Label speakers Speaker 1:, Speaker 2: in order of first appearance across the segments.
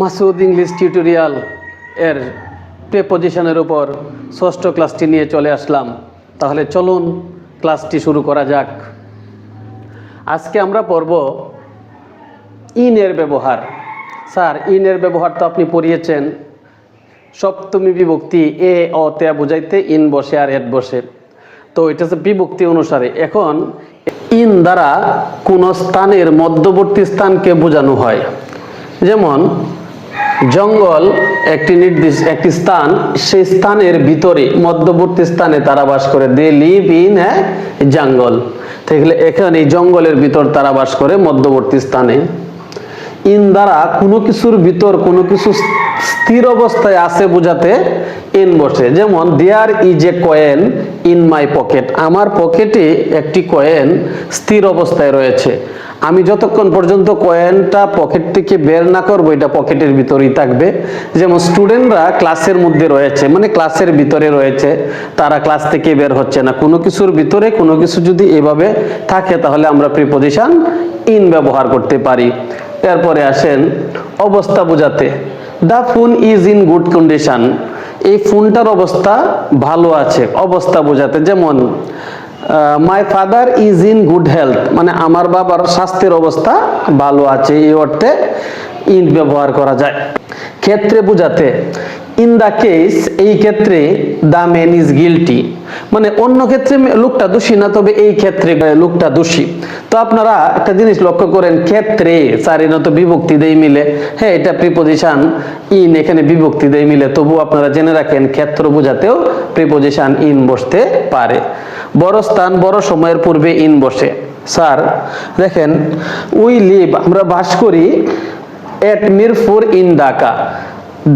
Speaker 1: Masud English tutorial এর প্রিপজিশনের উপর ষষ্ঠ ক্লাসটি নিয়ে চলে আসলাম। তাহলে চলুন ক্লাসটি শুরু করা যাক। আজকে আমরা পড়ব ইনের ব্যবহার। স্যার, ইনের ব্যবহার তো আপনি পড়িয়েছেন, সপ্তমী বিভক্তি এ অ তে বুঝাইতে ইন বসে আর এট বসে। তো এটা হচ্ছে বিভক্তি অনুসারে। এখন ইন দ্বারা কোনো স্থানের মধ্যবর্তী স্থানকে বোঝানো হয়। যেমন জঙ্গল একটি স্থান, সেই স্থানের ভিতরে মধ্যবর্তী স্থানে তারা বাস করে। দে লিভ ইন এ জঙ্গল। তাহলে এখানে জঙ্গলের ভিতর তারা বাস করে মধ্যবর্তী স্থানে। ইন দ্বারা কোনো কিছুর ভিতর কোনো কিছু স্থির অবস্থায় আছে বোঝাতে ইন বসে। যেমন there is a coin in my pocket, আমার পকেটে একটি কয়েন স্থির অবস্থায় রয়েছে। আমি যতক্ষণ পর্যন্ত কয়েনটা পকেট থেকে বের না করবো, এটা পকেটের ভিতরেই থাকবে। যেমন স্টুডেন্টরা ক্লাসের মধ্যে রয়েছে, মানে ক্লাসের ভিতরে রয়েছে, তারা ক্লাস থেকে বের হচ্ছে না। কোনো কিছুর ভিতরে কোনো কিছু যদি এভাবে থাকে তাহলে আমরা প্রিপজিশন ইন ব্যবহার করতে পারি। এরপরে আসেন অবস্থা বোঝাতে। The phone is in good condition, এই ফোনটার অবস্থা ভালো আছে, অবস্থা বোঝাতে। যেমন my father is in good health, মানে আমার বাবার স্বাস্থ্যের অবস্থা ভালো আছে, এই অর্থে ইন ব্যবহার করা যায়। ক্ষেত্রে বোঝাতে ইন দ্য কেস, এই ক্ষেত্রে দ্য ম্যান ইজ গিলটি, মানে অন্য ক্ষেত্রে লোকটা দোষী না, তবে এই ক্ষেত্রে লোকটা দোষী। তো আপনারা একটা জিনিস লক্ষ্য করেন, ক্ষেত্রে চারিনত বিভক্তি দেই মিলে। হ্যাঁ, এটা প্রিপজিশন ইন, এখানে বিভক্তি দেই মিলে, তবু আপনারা জেনে রাখেন ক্ষেত্র বোঝাতেও প্রিপজিশন ইন বসতে পারে। বড় স্থান বড় সময়ের পূর্বে ইন বসে। স্যার দেখেন, উই লিভ, আমরা বাস করি এট মিরপুর ইন ঢাকা।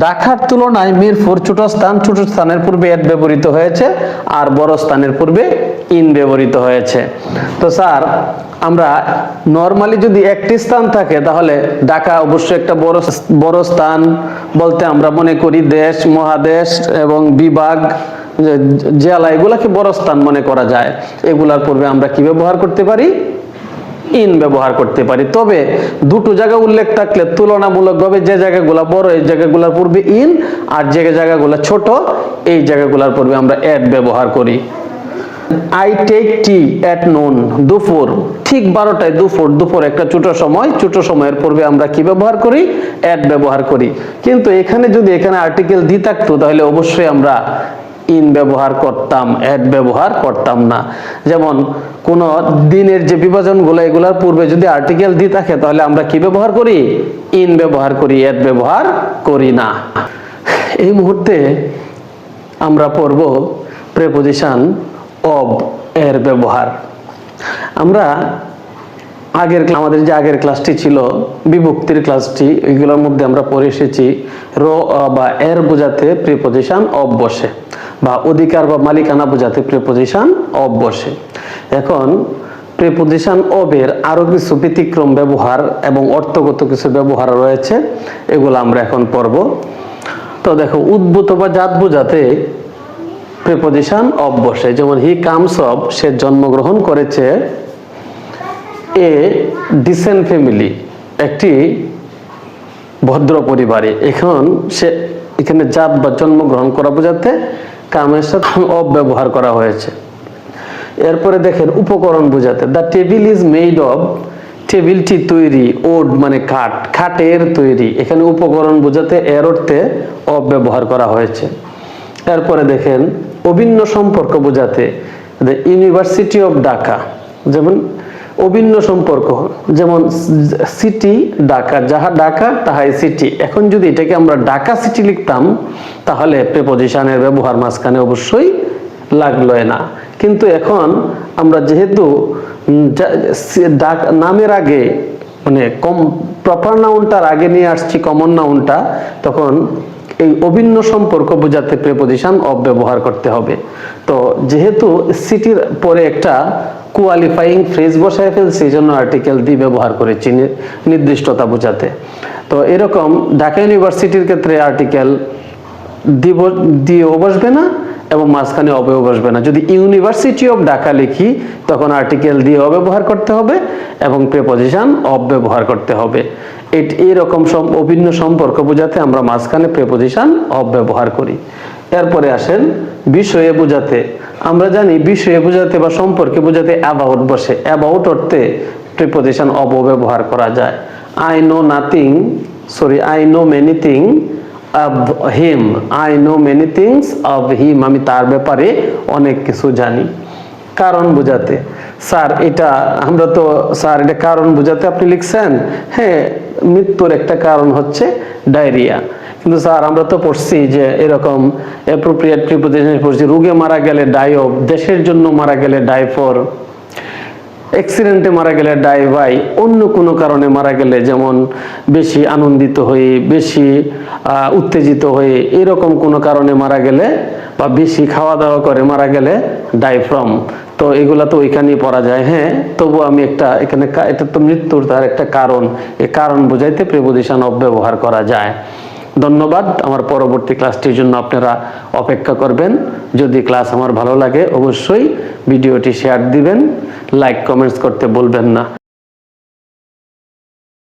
Speaker 1: ঢাকার তুলনায় মিরপুর ছোট স্থান, ছোট স্থানের পূর্বে এট ব্যবহৃত হয়েছে, আর বড় স্থানের পূর্বে ইন ব্যবহৃত হয়েছে। তো স্যার, আমরা নরমালি যদি একটি স্থান থাকে তাহলে ঢাকা অবশ্যই একটা বড় স্থান বলতে আমরা মনে করি দেশ, মহাদেশ এবং বিভাগ, জেলা, এগুলাকে বড় স্থান মনে করা যায়। এগুলার পূর্বে আমরা কি ব্যবহার করতে পারি? ইন ব্যবহার করতে পারি। তবে দুটো জায়গা উল্লেখ থাকলে তুলনামূলকভাবে যে জায়গাগুলো বড় এই জায়গাগুলোর পূর্বে ইন, আর যে জায়গাগুলো ছোট এই জায়গাগুলোর পূর্বে আমরা এট ব্যবহার করি। আই টেক টি এট নুন, দুপুর ঠিক 12টায়, দুপুর একটা ছোট সময়, ছোট সময়ের পূর্বে আমরা কি ব্যবহার করি? এট ব্যবহার করি। কিন্তু এখানে যদি এখানে আর্টিকেল দি থাকতো তাহলে অবশ্যই আমরা ইন ব্যবহার করতাম, এট ব্যবহার করতাম না। যেমন কোন দিনের যে বিভাজনগুলো, এগুলোর পূর্বে যদি আর্টিকেল দি থাকে তাহলে আমরা কি ব্যবহার করি? ইন ব্যবহার করি, এট ব্যবহার করি না। এই মুহূর্তে আমরা পড়ব প্রিপজিশন অব এর ব্যবহার। আমরা আমাদের যে আগের ক্লাসটি ছিল বিভক্তির ক্লাসটি, এগুলোর মধ্যে আমরা পড়ে এসেছি বা এর বোঝাতে প্রিপজিশন অব বসে, বা অধিকার বা মালিকানা বোঝাতে প্রিপজিশন অব বসে। এখন প্রিপজিশন অবের আরো কিছু ব্যতিক্রম ব্যবহার এবং অর্থগত কিছু ব্যবহার রয়েছে, এগুলো আমরা এখন পড়ব। তো দেখো, উদ্ভূত বা জাত বোঝাতে প্রিপজিশন অব বসে। যেমন হি কামস অব, সে জন্মগ্রহণ করেছে এ ডিসেন্ট ফ্যামিলি, একটি ভদ্র পরিবারে। এখন সে এখানে জাত বা জন্মগ্রহণ করা বোঝাতে কামের সাথে অব ব্যবহার করা হয়েছে। এরপরে দেখেন উপকরণ বোঝাতে the table is maid of, টেবিলটি তৈরি, ওড মানে কাঠ, খাটের তৈরি। এখানে উপকরণ বোঝাতে এর অর্থে অব ব্যবহার করা হয়েছে। এরপরে দেখেন অভিন্ন সম্পর্ক বোঝাতে দ্য ইউনিভার্সিটি অফ ঢাকা, যেমন অভিন্ন সম্পর্ক, যেমন সিটি ঢাকা, যাহা ঢাকা তাহাই সিটি। এখন যদি এটাকে আমরা ঢাকা সিটি লিখতাম তাহলে প্রিপজিশনের ব্যবহার মাঝখানে অবশ্যই লাগলো না। কিন্তু এখন আমরা যেহেতু নামের আগে মানে প্রপার নাউনটার আগে নিয়ে আসছি কমন নাউনটা, তখন এই অভিন্ন সম্পর্ক বোঝাতে প্রিপজিশন অব ব্যবহার করতে হবে। তো যেহেতু সিটির পরে একটা কোয়ালিফাইং ফ্রেজ বসায় ফেলছি, এই জন্য আর্টিকেল দি ব্যবহার করেছি নির্দিষ্টতা বোঝাতে। তো এরকম ঢাকা ইউনিভার্সিটির ক্ষেত্রে আর্টিকেল দিও বসবে না এবং মাঝখানে অব্যয় বসবে না। যদি ইউনিভার্সিটি অফ ঢাকা লিখি তখন আর্টিকেল দিয়ে ব্যবহার করতে হবে এবং প্রিপজিশন অফ ব্যবহার করতে হবে। এইরকম অভিন্ন সম্পর্ক বোঝাতে আমরা মাঝখানে প্রিপজিশন অফ ব্যবহার করি। এরপরে আসেন বিষয়ে বোঝাতে। আমরা জানি বিষয়ে বোঝাতে বা সম্পর্কে বোঝাতে অ্যাবাউট বসে। অ্যাবাউট অর্থে প্রিপজিশন অফ ব্যবহার করা যায়। I know many thing of him. I know many things of him. আমি তার ব্যাপারে অনেক কিছু জানি। কারণ বোঝাতে, স্যার এটা কারণ বোঝাতে আপনি লিখছেন, হ্যাঁ মৃত্যুর একটা কারণ হচ্ছে ডায়রিয়া, কিন্তু স্যার আমরা তো পড়ছি যে এরকম অ্যাপ্রোপ্রিয়েট প্রিপজিশন পড়ছি, রোগে মারা গেলে ডাই অফ, দেশের জন্য মারা গেলে ডাই ফর, অ্যাক্সিডেন্টে মারা গেলে ডাই বাই, অন্য কোনো কারণে মারা গেলে যেমন বেশি আনন্দিত হয়ে, বেশি উত্তেজিত হয়ে, এরকম কোনো কারণে মারা গেলে বা বেশি খাওয়া দাওয়া করে মারা গেলে ডাই ফ্রম। তো এগুলা তো ওইখানেই পড়া যায়। হ্যাঁ, তবু আমি এখানে এটা তো মৃত্যুর তার একটা কারণ, এই কারণ বোঝাইতে প্রিপজিশন অফ ব্যবহার করা যায়। ধন্যবাদ। আমার পরবর্তী ক্লাসটির জন্য আপনারা অপেক্ষা করবেন। যদি ক্লাস আমার ভালো লাগে অবশ্যই ভিডিওটি শেয়ার দিবেন, লাইক কমেন্টস করতে বলবেন না।